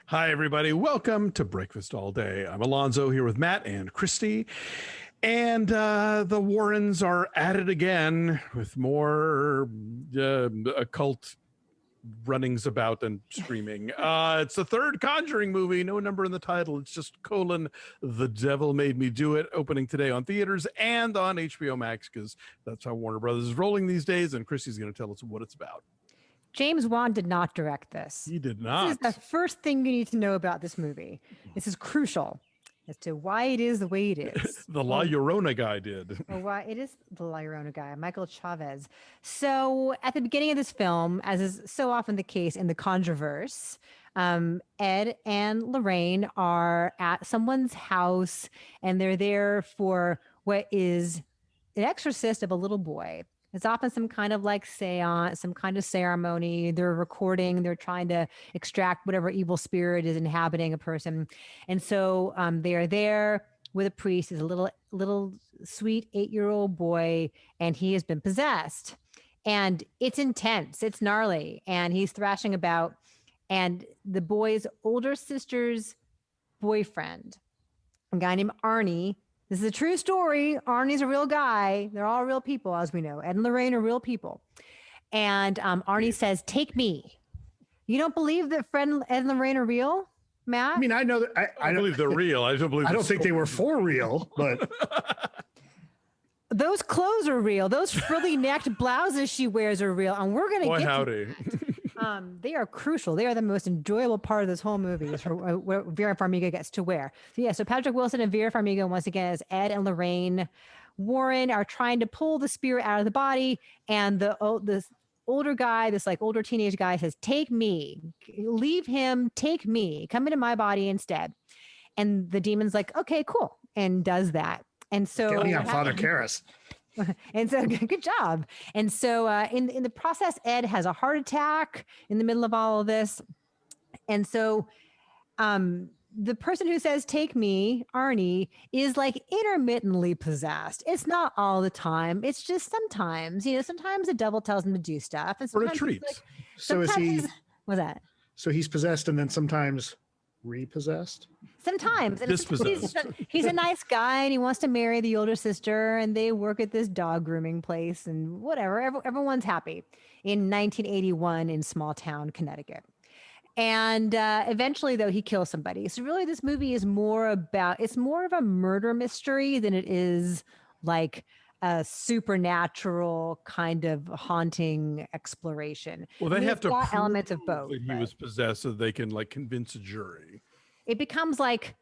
Hi, everybody. Welcome to Breakfast All Day. I'm Alonso here with Matt and Christy. And the Warrens are at it again with more occult runnings about and screaming. It's the third Conjuring movie, no number in the title. It's just : The Devil Made Me Do It, opening today on theaters and on HBO Max, because that's how Warner Brothers is rolling these days. And Christy's going to tell us what it's about. James Wan did not direct this. He did not. This is the first thing you need to know about this movie. This is crucial as to why it is the way it is. The La Llorona guy did. Or why it is the La Llorona guy, Michael Chaves. So at the beginning of this film, as is so often the case in the Conjureverse, Ed and Lorraine are at someone's house, and they're there for what is an exorcist of a little boy. It's often some kind of like seance, some kind of ceremony. They're recording, they're trying to extract whatever evil spirit is inhabiting a person. And so they are there with a priest. He's a little sweet 8-year-old boy, and he has been possessed. And it's intense, it's gnarly, and he's thrashing about. And the boy's older sister's boyfriend, a guy named Arnie. This is a true story. Arnie's a real guy. They're all real people, as we know. Ed and Lorraine are real people. And Arnie says, "Take me." You don't believe that Ed and Lorraine are real, Matt? I mean, I know that I believe they're real. I don't believe. I don't think they were for real, but those clothes are real. Those frilly necked blouses she wears are real, and we're gonna get howdy. They are crucial. They are the most enjoyable part of this whole movie, is what Vera Farmiga gets to wear. So Patrick Wilson and Vera Farmiga, once again, as Ed and Lorraine Warren, are trying to pull the spirit out of the body, and this older guy, this like older teenage guy, says, "Take me, leave him, take me, come into my body instead." And the demon's like, "Okay, cool," and does that. And so get me on Father Karras. And so good job. And so in the process, Ed has a heart attack in the middle of all of this. And so the person who says, "Take me," Arnie, is like intermittently possessed. It's not all the time. It's just sometimes, sometimes the devil tells him to do stuff. And for a treat. Like, so is he? What's that? So he's possessed and then sometimes repossessed? Sometimes. Dispossessed. He's a nice guy, and he wants to marry the older sister, and they work at this dog grooming place and whatever. Everyone's happy in 1981 in small town Connecticut. And eventually, though, he kills somebody. So really, this movie is more of a murder mystery than it is like a supernatural kind of haunting exploration. Well, they have to prove elements of both. That he was possessed, so they can like convince a jury. It becomes like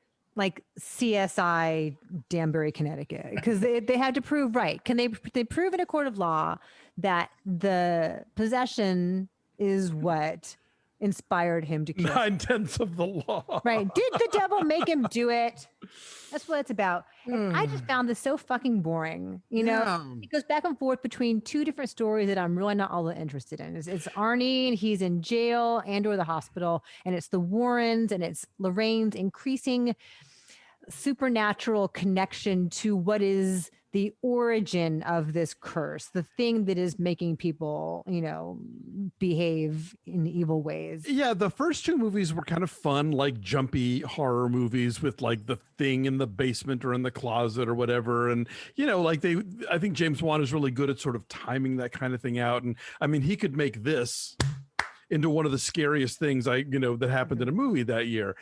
CSI Danbury, Connecticut, because they had to prove, right? Can they prove in a court of law that the possession is what inspired him to kill? 9/10 of the law. Right. Did the devil make him do it? That's what it's about. And I just found this so fucking boring. It goes back and forth between two different stories that I'm really not all that interested in. It's Arnie, and he's in jail and or the hospital, and it's the Warrens, and it's Lorraine's increasing supernatural connection to what is the origin of this curse, the thing that is making people, behave in evil ways. Yeah, the first two movies were kind of fun, like jumpy horror movies with like the thing in the basement or in the closet or whatever. And, I think James Wan is really good at sort of timing that kind of thing out. And I mean, he could make this into one of the scariest things that happened in a movie that year.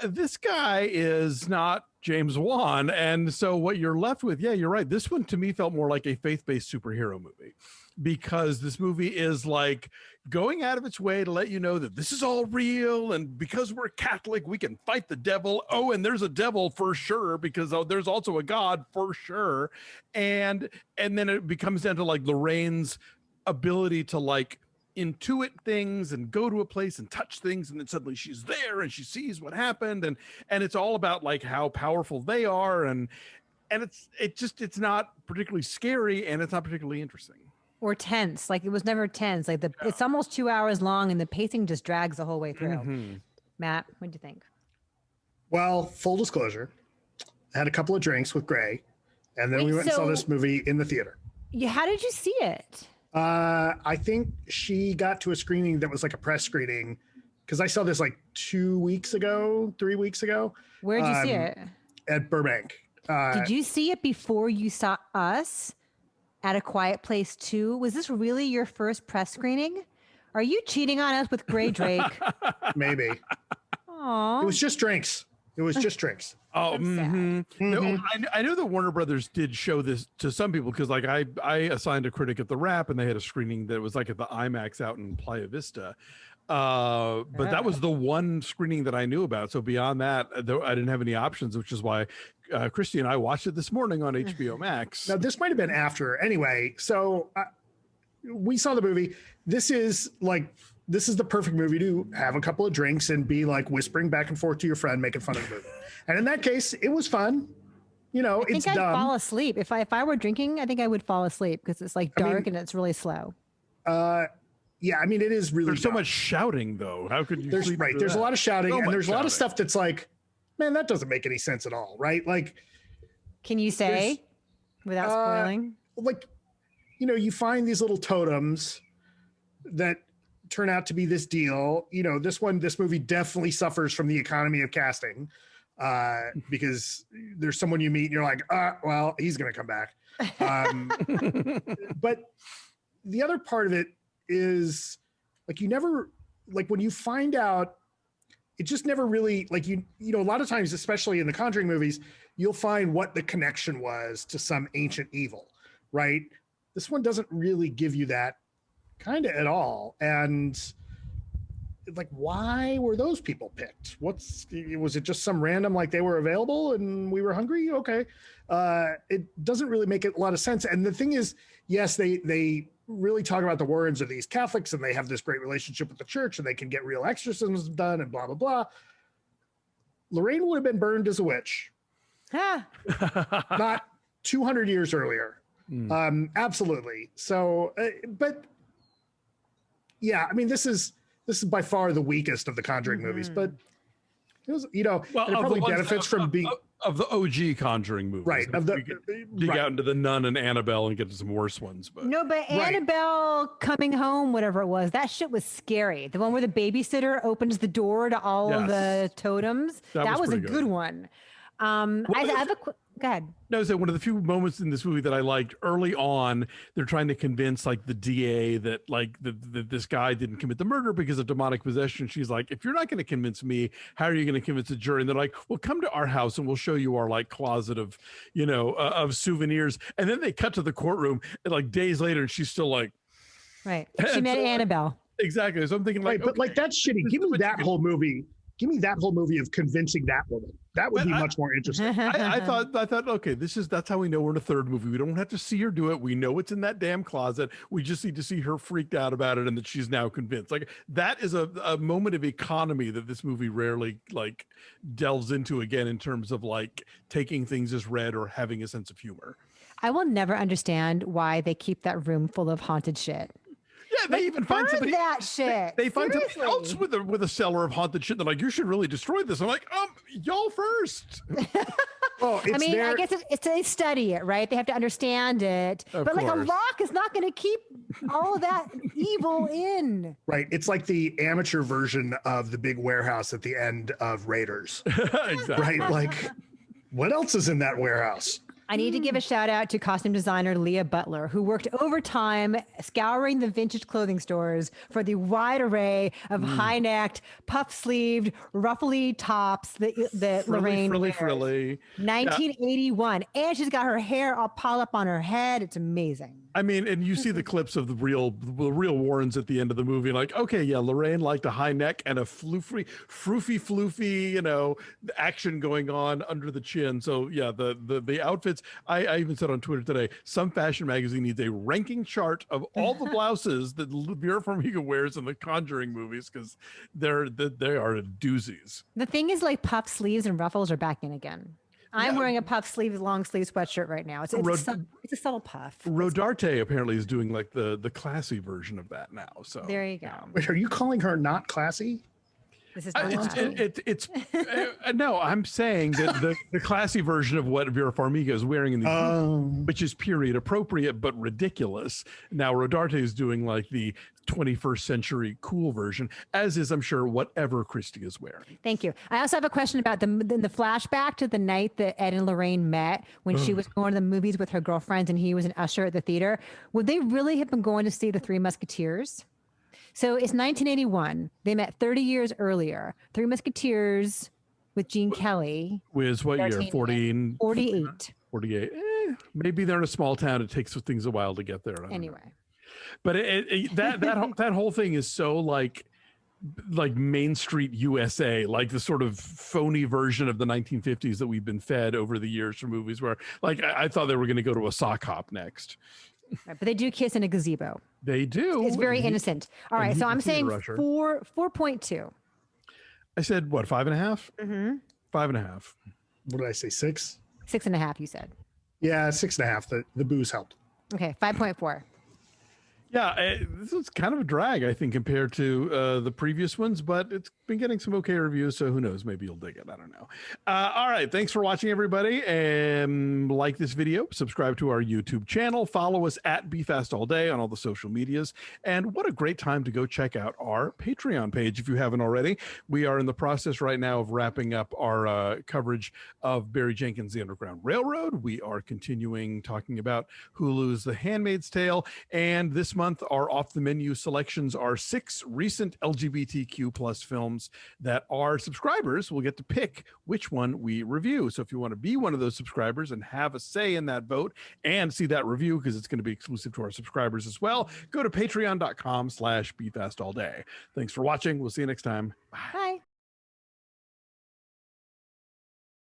This guy is not James Wan. And so what you're left with, yeah, you're right. This one to me felt more like a faith-based superhero movie, because this movie is like going out of its way to let you know that this is all real. And because we're Catholic, we can fight the devil. Oh, and there's a devil for sure, because there's also a God for sure. And then it becomes down to like Lorraine's ability to like intuit things and go to a place and touch things, and then suddenly she's there and she sees what happened, and it's all about like how powerful they are, and it's not particularly scary, and it's not particularly interesting or tense. Like, it was never tense. Like it's almost 2 hours long, and the pacing just drags the whole way through. Mm-hmm. Matt, what do you think? Well, full disclosure, I had a couple of drinks with Gray, and then we went and saw this movie in the theater. Yeah, how did you see it? I think she got to a screening that was like a press screening, because I saw this like 3 weeks ago. Where'd you see it? At Burbank. Did you see it before you saw us at A Quiet Place 2? Was this really your first press screening? Are you cheating on us with Gray Drake? Maybe. Aww. It was just drinks. Oh, No, I know that Warner Brothers did show this to some people because, like, I assigned a critic at TheWrap, and they had a screening that was like at the IMAX out in Playa Vista. But that was the one screening that I knew about. So beyond that, I didn't have any options, which is why Christy and I watched it this morning on HBO Max. Now, this might have been after. Anyway, so we saw the movie. This is the perfect movie to have a couple of drinks and be like whispering back and forth to your friend, making fun of the movie. And in that case, it was fun. You know, I think I'd fall asleep. If I were drinking, I think I would fall asleep because it's like dark and it's really slow. Yeah, I mean, it is really. There's so much shouting, though. How could you? There's a lot of shouting, and there's a lot of stuff that's like, man, that doesn't make any sense at all, right? Like, can you say without spoiling? Like, you know, you find these little totems that turn out to be this deal. You know, this movie definitely suffers from the economy of casting because there's someone you meet and you're like, well, he's going to come back. But the other part of it is like, you never, like when you find out, it just never really, like, you know, a lot of times, especially in the Conjuring movies, you'll find what the connection was to some ancient evil, right? This one doesn't really give you that kind of at all. And like, why were those people picked? Was it just some random, like they were available and we were hungry? Okay. It doesn't really make a lot of sense. And the thing is, yes, they really talk about the words of these Catholics and they have this great relationship with the church and they can get real exorcisms done and blah, blah, blah. Lorraine would have been burned as a witch. Not 200 years earlier. Absolutely. So, but yeah, I mean, this is by far the weakest of the Conjuring movies, but it was, you know, it probably benefits from being of the OG Conjuring movies, right? Of the dig out into the Nun and Annabelle and get to some worse ones, but Annabelle Coming Home, whatever it was, that shit was scary. The one where the babysitter opens the door to all of the totems, that was a good one. I have a quick. Go ahead. No, so one of the few moments in this movie that I liked early on, they're trying to convince like the DA that like this guy didn't commit the murder because of demonic possession. She's like, if you're not going to convince me, how are you going to convince the jury? And they're like, well, come to our house and we'll show you our like closet of, you know, of souvenirs. And then they cut to the courtroom and like days later, and she's still like, right. She met Annabelle. Exactly. So I'm thinking like, but like that's shitty. Give me that whole movie. Give me that whole movie of convincing that woman. That would be much more interesting. I thought, okay, that's how we know we're in a third movie. We don't have to see her do it. We know it's in that damn closet. We just need to see her freaked out about it and that she's now convinced. Like that is a moment of economy that this movie rarely like delves into again in terms of like taking things as read or having a sense of humor. I will never understand why they keep that room full of haunted shit. Yeah, they even find somebody that shit. They find somebody else with a cellar of haunted shit. They're like, you should really destroy this. I'm like, y'all first. Well, I mean, I guess it's they study it, right? They have to understand it. But like a lock is not going to keep all of that evil in. Right. It's like the amateur version of the big warehouse at the end of Raiders. Exactly. Right. Like, what else is in that warehouse? I need to give a shout out to costume designer Leah Butler, who worked overtime scouring the vintage clothing stores for the wide array of high-necked, puff-sleeved, ruffly tops that Lorraine wears. Frilly. 1981. Yeah. And she's got her hair all piled up on her head. It's amazing. I mean, and you see the clips of the real Warrens at the end of the movie, like, okay, yeah, Lorraine liked a high neck and a floofy, you know, action going on under the chin. So yeah, the outfits. I even said on Twitter today, some fashion magazine needs a ranking chart of all the blouses that Vera Farmiga wears in the Conjuring movies because they are doozies. The thing is, like, puff sleeves and ruffles are back in again. I'm wearing a puff sleeve, long sleeve sweatshirt right now. It's a subtle puff. Rodarte apparently is doing like the classy version of that now. So there you go. Wait, are you calling her not classy? This is it's no, I'm saying that the classy version of what Vera Farmiga is wearing in these movies, which is period appropriate but ridiculous. Now Rodarte is doing like the 21st century cool version, as is, I'm sure, whatever Christy is wearing. Thank you. I also have a question about the flashback to the night that Ed and Lorraine met when she was going to the movies with her girlfriends and he was an usher at the theater. Would they really have been going to see The Three Musketeers? So it's 1981. They met 30 years earlier. Three Musketeers with Gene Kelly. Was what year? 48. 48. Maybe they're in a small town. It takes things a while to get there. Anyway. But that whole thing is so like Main Street USA, like the sort of phony version of the 1950s that we've been fed over the years from movies where like I thought they were going to go to a sock hop next. Right, but they do kiss in a gazebo. They do. It's very innocent. All right, so I'm saying 4.2. I said what, 5.5? Mm-hmm. 5.5. What did I say? 6? 6.5. You said. Yeah, 6.5. The booze helped. Okay, 5.4. Yeah, this is kind of a drag, I think, compared to the previous ones, but it's been getting some okay reviews, so who knows? Maybe you'll dig it. I don't know. All right, thanks for watching, everybody. And like this video, subscribe to our YouTube channel, follow us at BeFastAllDay on all the social medias, and what a great time to go check out our Patreon page if you haven't already. We are in the process right now of wrapping up our coverage of Barry Jenkins' The Underground Railroad. We are continuing talking about Hulu's The Handmaid's Tale, and this month our off the menu selections are 6 recent LGBTQ plus films that our subscribers will get to pick which one we review. So if you want to be one of those subscribers and have a say in that vote and see that review, because it's going to be exclusive to our subscribers as well, go to patreon.com/BeFastAllDay. Thanks for watching. We'll see you next time. Bye. Bye.